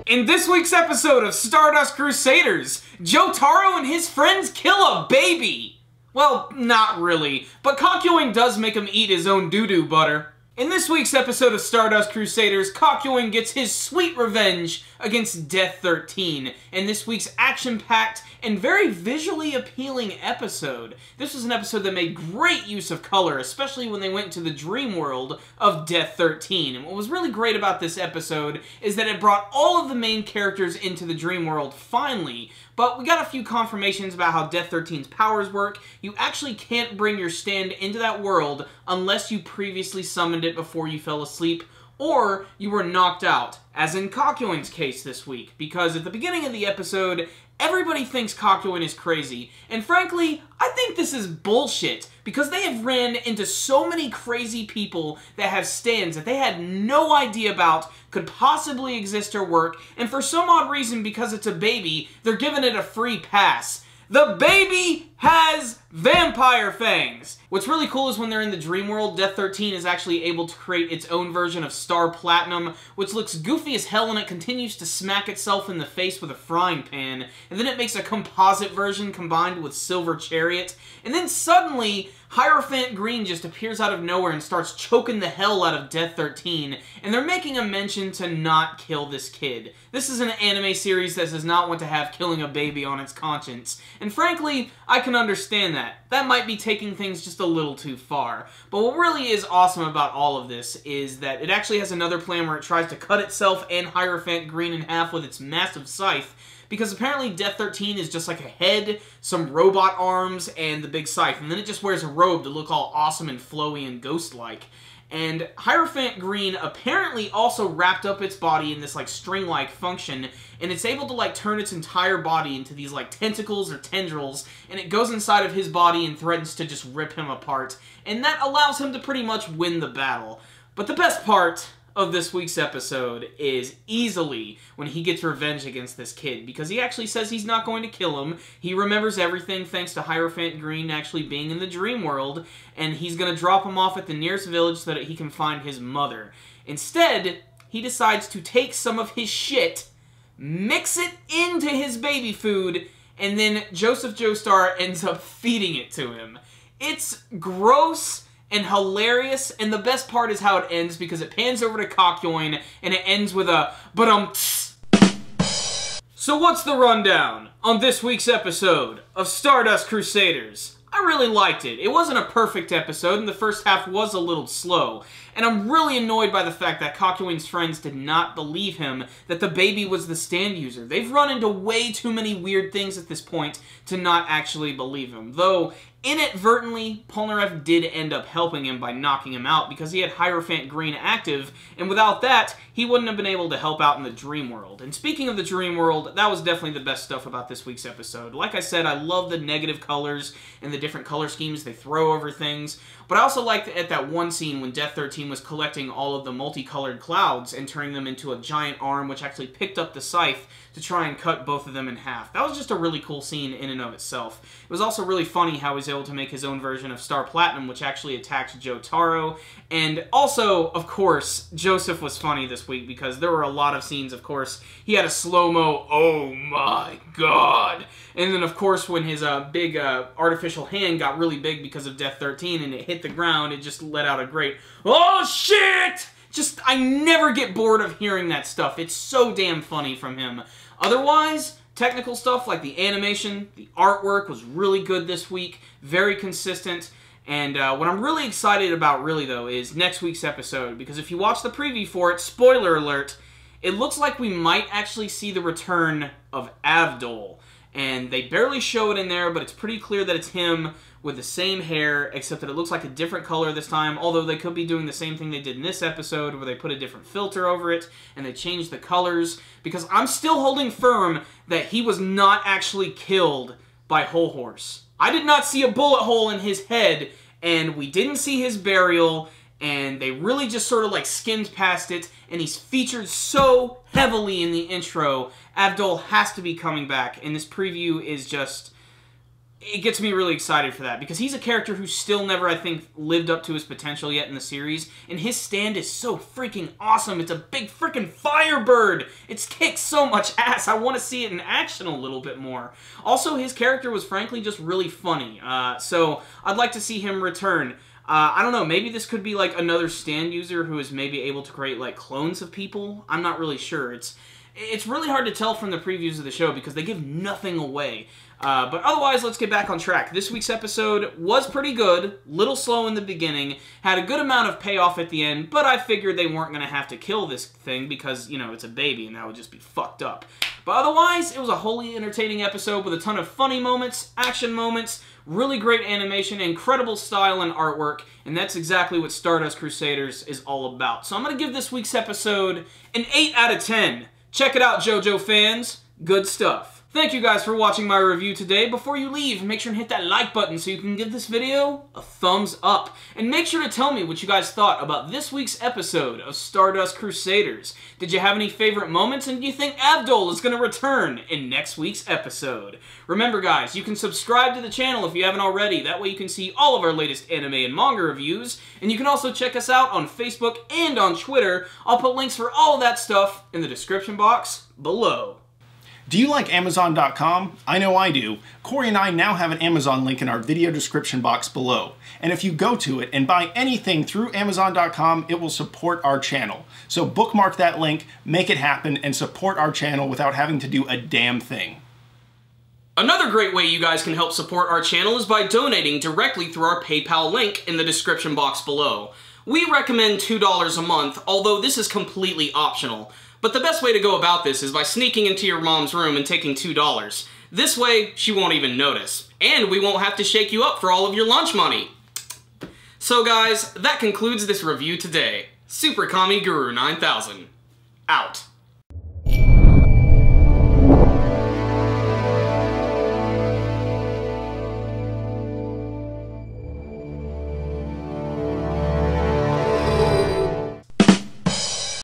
In this week's episode of Stardust Crusaders, Jotaro and his friends kill a baby! Well, not really, but Kakyoin does make him eat his own doo-doo butter. In this week's episode of Stardust Crusaders, Kakyoin gets his sweet revenge against Death 13 in this week's action-packed and very visually appealing episode. This was an episode that made great use of color, especially when they went to the dream world of Death 13. And what was really great about this episode is that it brought all of the main characters into the dream world finally. But we got a few confirmations about how Death 13's powers work. You actually can't bring your stand into that world unless you previously summoned it before you fell asleep, or you were knocked out, as in Kakyoin's case this week, because at the beginning of the episode, everybody thinks Kakyoin is crazy, and frankly, I think this is bullshit, because they have ran into so many crazy people that have stands that they had no idea about could possibly exist or work, and for some odd reason, because it's a baby, they're giving it a free pass. The baby has vampire fangs! What's really cool is when they're in the dream world, Death 13 is actually able to create its own version of Star Platinum, which looks goofy as hell and it continues to smack itself in the face with a frying pan, and then it makes a composite version combined with Silver Chariot, and then suddenly, Hierophant Green just appears out of nowhere and starts choking the hell out of Death 13, and they're making a mention to not kill this kid. This is an anime series that does not want to have killing a baby on its conscience, and frankly, I can understand that. That might be taking things just a little too far. But what really is awesome about all of this is that it actually has another plan where it tries to cut itself and Hierophant Green in half with its massive scythe, because apparently Death 13 is just like a head, some robot arms, and the big scythe, and then it just wears a robe to look all awesome and flowy and ghost-like. And Hierophant Green apparently also wrapped up its body in this like string-like function, and it's able to like turn its entire body into these like tentacles or tendrils, and it goes inside of his body and threatens to just rip him apart, and that allows him to pretty much win the battle. But the best part of this week's episode is easily when he gets revenge against this kid, because he actually says he's not going to kill him. He remembers everything thanks to Hierophant Green actually being in the dream world, and he's going to drop him off at the nearest village so that he can find his mother. Instead, he decides to take some of his shit, mix it into his baby food, and then Joseph Joestar ends up feeding it to him. It's gross and hilarious, and the best part is how it ends, because it pans over to Kakyoin, and it ends with a but-um-tss. So what's the rundown on this week's episode of Stardust Crusaders? I really liked it. It wasn't a perfect episode, and the first half was a little slow. And I'm really annoyed by the fact that Kakyoin's friends did not believe him that the baby was the stand user. They've run into way too many weird things at this point to not actually believe him. Though, inadvertently, Polnareff did end up helping him by knocking him out because he had Hierophant Green active, and without that, he wouldn't have been able to help out in the dream world. And speaking of the dream world, that was definitely the best stuff about this week's episode. Like I said, I love the negative colors and the different color schemes they throw over things, but I also liked at that one scene when Death 13 was collecting all of the multicolored clouds and turning them into a giant arm, which actually picked up the scythe to try and cut both of them in half. That was just a really cool scene in and of itself. It was also really funny how he was able to make his own version of Star Platinum, which actually attacked Jotaro. And also, of course, Joseph was funny this week because there were a lot of scenes, of course. He had a slow-mo, oh my god. And then, of course, when his big artificial hand got really big because of Death 13 and it hit the ground, it just let out a great, oh shit! Just, I never get bored of hearing that stuff. It's so damn funny from him. Otherwise, technical stuff like the animation, the artwork was really good this week, very consistent, and what I'm really excited about really though is next week's episode, because if you watch the preview for it, spoiler alert, it looks like we might actually see the return of Avdol, and they barely show it in there, but it's pretty clear that it's him with the same hair, except that it looks like a different color this time, although they could be doing the same thing they did in this episode, where they put a different filter over it, and they changed the colors, because I'm still holding firm that he was not actually killed by Whole Horse. I did not see a bullet hole in his head, and we didn't see his burial, and they really just sort of like skimmed past it, and he's featured so heavily in the intro. Avdol has to be coming back, and this preview is just it gets me really excited for that, because he's a character who still never, I think, lived up to his potential yet in the series, and his stand is so freaking awesome. It's a big freaking firebird! It's kicked so much ass, I want to see it in action a little bit more. Also, his character was frankly just really funny, so I'd like to see him return. I don't know, maybe this could be like another stand user who is maybe able to create like clones of people? I'm not really sure. It's really hard to tell from the previews of the show because they give nothing away. But otherwise, let's get back on track. This week's episode was pretty good, little slow in the beginning, had a good amount of payoff at the end, but I figured they weren't going to have to kill this thing because, you know, it's a baby and that would just be fucked up. But otherwise, it was a wholly entertaining episode with a ton of funny moments, action moments, really great animation, incredible style and artwork, and that's exactly what Stardust Crusaders is all about. So I'm going to give this week's episode an 8 out of 10. Check it out, JoJo fans. Good stuff. Thank you guys for watching my review today. Before you leave, make sure and hit that like button so you can give this video a thumbs up. And make sure to tell me what you guys thought about this week's episode of Stardust Crusaders. Did you have any favorite moments, and do you think Abdul is going to return in next week's episode? Remember guys, you can subscribe to the channel if you haven't already. That way you can see all of our latest anime and manga reviews. And you can also check us out on Facebook and on Twitter. I'll put links for all of that stuff in the description box below. Do you like Amazon.com? I know I do. Corey and I now have an Amazon link in our video description box below. And if you go to it and buy anything through Amazon.com, it will support our channel. So bookmark that link, make it happen, and support our channel without having to do a damn thing. Another great way you guys can help support our channel is by donating directly through our PayPal link in the description box below. We recommend $2 a month, although this is completely optional. But the best way to go about this is by sneaking into your mom's room and taking $2. This way, she won't even notice. And we won't have to shake you up for all of your lunch money. So guys, that concludes this review today. Super Kami Guru 9000. Out.